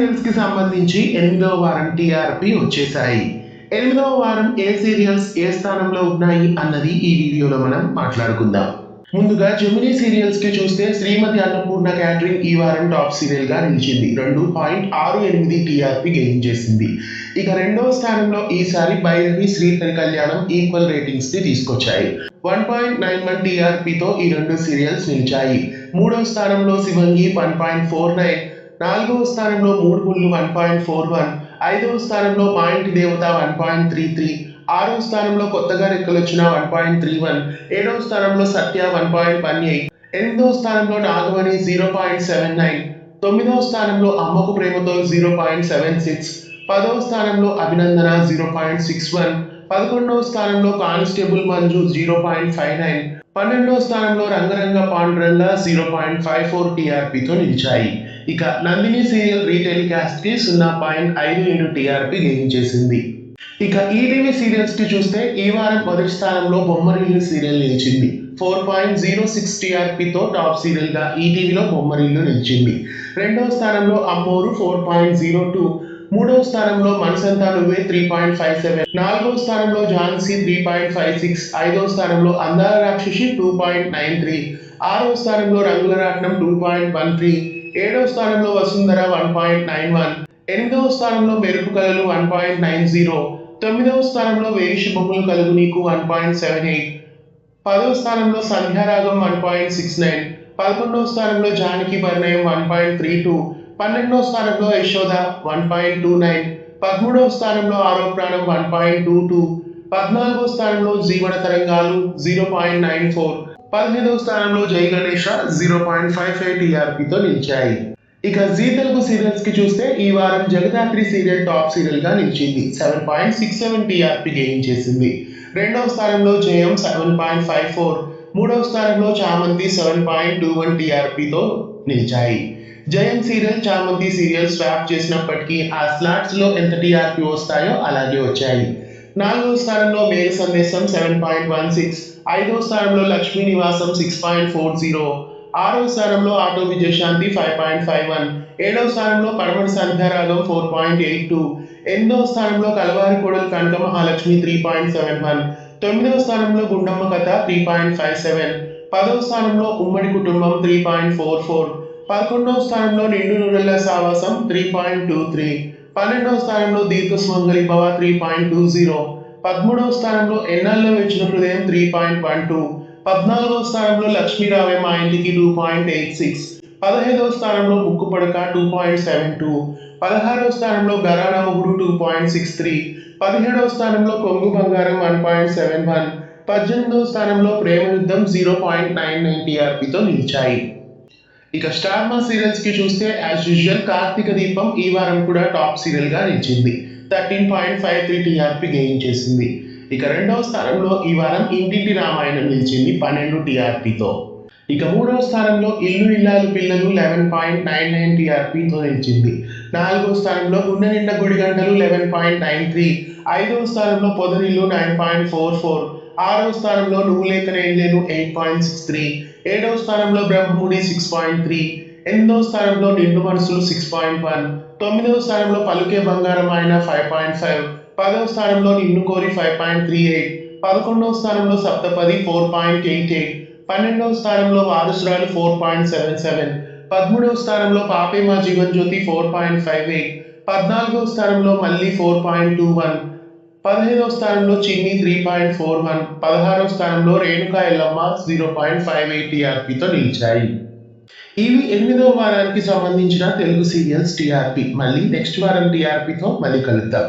Serials కి సంబంధించి 8వ వారం టీఆర్పీ వచ్చేసాయి. 8వ వారం ఏ సీరియల్స్ ఏ స్థానంలో ఉన్నాయి అన్నది ఈ వీడియోలో మనం మాట్లాడుకుందాం. ముందుగా జెమినీ సీరియల్స్ కి చూస్తే శ్రీమతి అన్నపూర్ణ క్యాటరింగ్ ఈ వారం టాప్ సీరియల్ గా నిలిచింది. 2.68 టీఆర్పీ గెయిన్ చేసింది. ఇక రెండవ స్థానంలో ఈసారి భైరవి శ్రీహరి కళ్యాణం ఈక్వల్ రేటింగ్స్ ని తీసుకొచ్చాయి. 1.91 టీఆర్పీతో ఈ రెండు సీరియల్స్ నిలిచాయి. మూడవ స్థానంలో శివంగి 1.49, నాలుగవ స్థానంలో మూడు ముళ్ళు 1.41, ఐదవ స్థానంలో మా ఇంటి దేవత 1.33, ఆరవ స్థానంలో కొత్తగా రెక్కలొచ్చిన 1.31, ఏడవ స్థానంలో సత్య 1.18, ఎనిమిదవ స్థానంలో నాగమణి 0.79, తొమ్మిదవ స్థానంలో అమ్మకు ప్రేమతో 0.76, పదవ స్థానంలో అభినందన 0.61, 11వ స్థానంలో కానిస్టేబుల్ మంజు 0.59, 12వ స్థానంలో రంగరంగ పాండురంగ 0.54 టీఆర్పీతో నిలిచాయి. ఇక నందిని సీరియల్ రీటెలికాస్ట్ కి 0.57 టీఆర్పీ గెయిన్ చేసింది. ఇక ఈటీవీ సీరియల్స్ కి చూస్తే ఈ వారం మొదటి స్థానంలో బొమ్మరిల్లు సీరియల్ నిలిచింది. 4.06 టీఆర్పీతో టాప్ సీరియల్ గా ఈటీవీలో బొమ్మరిల్లు నిలిచింది. రెండవ స్థానంలో అమ్మోరు 4.02, మూడవ స్థానంలో మనసంతా నువ్వే 3.57, నాలుగవ స్థానంలో ఝాన్సీ 3.56, ఐదవ స్థానంలో అందాల రాక్షసి 2.93, ఆరవ స్థానంలో రంగుల రాట్నం 2.13, ఏడవ స్థానంలో వసుంధర 1.91, ఎనిమిదవ స్థానంలో మెరుపు కళలు 1.90, తొమ్మిదవ స్థానంలో వేయి శుభములు కలుగు నీకు 1.78, పదవ స్థానంలో సంధ్యారాగం 1.69, 11వ స్థానంలో జానకి పరిణయం 1.32, 12వ స్థానంలో యశోద 1.29, 13వ స్థానంలో ఆరో ప్రాణం 1.22, 14వ స్థానంలో జీవన తరంగాలు 0.94, 15వ స్థానంలో జై గణేష 0.55 టీఆర్పీతో నిలిచాయి. ఇక జీ తెలుగు సీరియల్స్ కి చూస్తే ఈ వారం జగదాత్రి సీరియల్ టాప్ సీరియల్ గా నిలిచింది. 7.67 టీఆర్పీ గెయిన్ చేసింది. రెండవ స్థానంలో జయం 7.54, మూడవ స్థానంలో చామంతి 7.21 టీఆర్పీతో నిలిచాయి. జయం సీరియల్ చామంతి సీరియల్ స్వాప్ చేసినప్పటికీ ఆ స్లాట్స్ లో ఎంత టీఆర్పీ వస్తాయో అలాగే వచ్చాయి. నాలుగవ స్థానంలో మేఘ సందేశం 7.16, ఐదవ స్థానంలో లక్ష్మీ నివాసం 6.40, ఆరవ స్థానంలో ఆటో విజయశాంతి 5.51, ఏడవ స్థానంలో పడమటి సంధ్యారాగం 4.82, ఎనిమిదవ స్థానంలో కలవారి కోడలు కనక మహాలక్ష్మి 3.71, తొమ్మిదవ స్థానంలో గుండమ్మ కథ 3.57, పదవ స్థానంలో ఉమ్మడి కుటుంబం 3.44, 11వ స్థానంలో నిండు నూరెళ్ల సావాసం 3.23, 12వ స్థానంలో దీర్ఘ సుమంగళి భవ 3.20, 13వ స్థానంలో ఎన్నాళ్ళలో వచ్చిన హృదయం 3.12, 14వ స్థానంలో లక్ష్మీరావే మా ఇంటికి 2.86, 15వ స్థానంలో ముక్కు పడక 2.72, 16వ స్థానంలో గరాణ మొగుడు 2.63, 17వ స్థానంలో కొంగు బంగారం 1.71, 18వ స్థానంలో ప్రేమ యుద్ధం 0.99 టీఆర్పీతో నిలిచాయి. ఇక స్టార్ మా సీరియల్స్ కి చూస్తే యాజ్ యూజువల్ కార్తీక దీపం ఈ వారం కూడా టాప్ సీరియల్ గా నిలిచింది. 13.53 టీఆర్పీ గెయిన్ చేసింది. ఇక రెండవ స్థానంలో ఈ వారం ఇంటింటి రామాయణం నిలిచింది 12 టీఆర్పీతో. ఇక మూడవ స్థానంలో ఇల్లు ఇల్లాలు పిల్లలు 11.99 టీఆర్పీతో నిలిచింది. నాలుగవ స్థానంలో గుండె నిండా గుడి గంటలు 11.93, ఐదవ స్థానంలో పొదరిల్లు 9.44, ఆరవ స్థానంలో నువ్వు లేక నేను లేను 8.63, ఏడవ స్థానంలో బ్రహ్మముడి 6.3, ఎనిమిదవ స్థానంలో నిండు మనసులు 6.1, తొమ్మిదవ స్థానంలో పలుకే బంగారం ఆయన 5.5, పదవ స్థానంలో నిన్ను కోరి 5.38, 11వ స్థానంలో సప్తపది 4.88, 12వ స్థానంలో వారసురాలు 4.77, 13వ స్థానంలో పాపే మా జీవన్ జ్యోతి 4.58, 14వ స్థానంలో మళ్ళీ 4.21, 15వ స్థానంలో చిన్ని 3.41, 16వ స్థానంలో రేణుకా ఎల్లమ్మ 0.58 టీఆర్పీతో నిలిచాయి. ఇవి 8వ వారానికి సంబంధించిన తెలుగు సీరియల్స్ టీఆర్పీ. మళ్ళీ నెక్స్ట్ వారం టీఆర్పీతో మళ్ళీ కలుద్దాం.